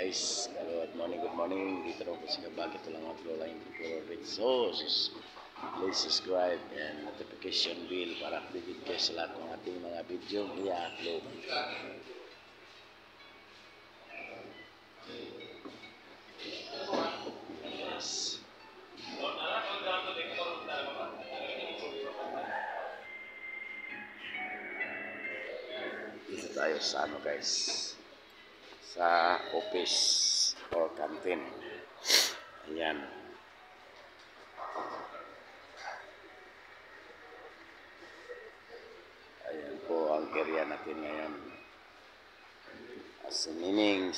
guys, good morning. Dito raw po si Kabag. Ito lang upload lang yung Puro Red Sauce. Please subscribe and notification bell para updated kayo sa lahat ng ating mga video i-upload. Yes. Dito tayo sa ano guys, sa office or canteen. Ayan. Ayan po ang area natin ngayon. Si Miming,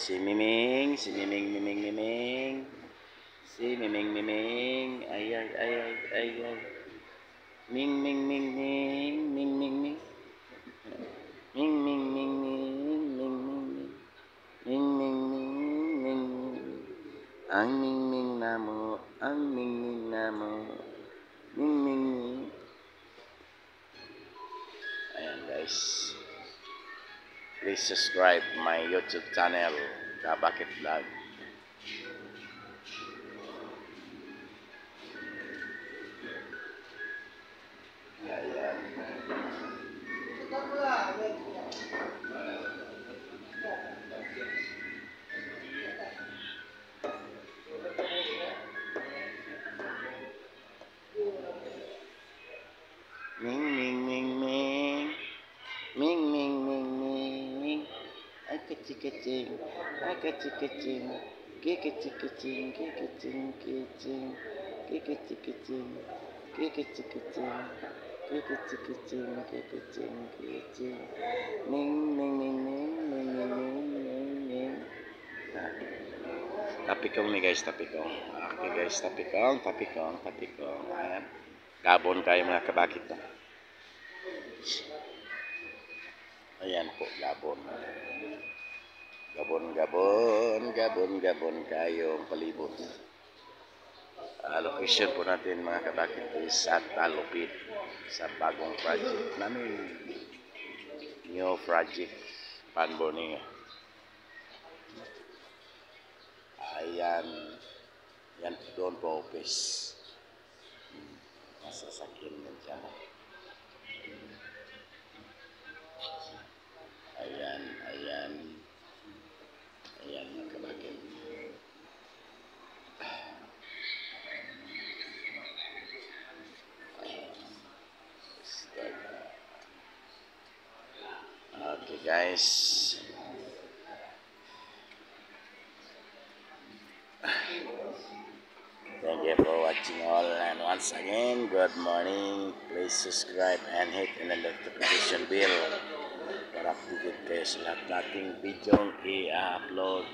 ay, Ming, ang mingming namo, ming. Ayan guys, please subscribe my YouTube channel, Kabakit Vlog. Ayan. Ming. Ay kecing. Tapikong nih guys, tapikong. Oke guys, tapikong. Ayan. Gabon kayo mga kabakit na. Ayan po, gabon. Gabon kayo palibot. Location po natin mga kabakit is sa Talupit, sa bagong project namin. New project Panborneo. Ayan. Yan doon po office. Masasakyan din siya. Ayan mga kabakit. Okay guys, thank you for watching all, and once again, good morning. Please subscribe and hit the notification bell para updated kayo sa lahat nating video i-upload.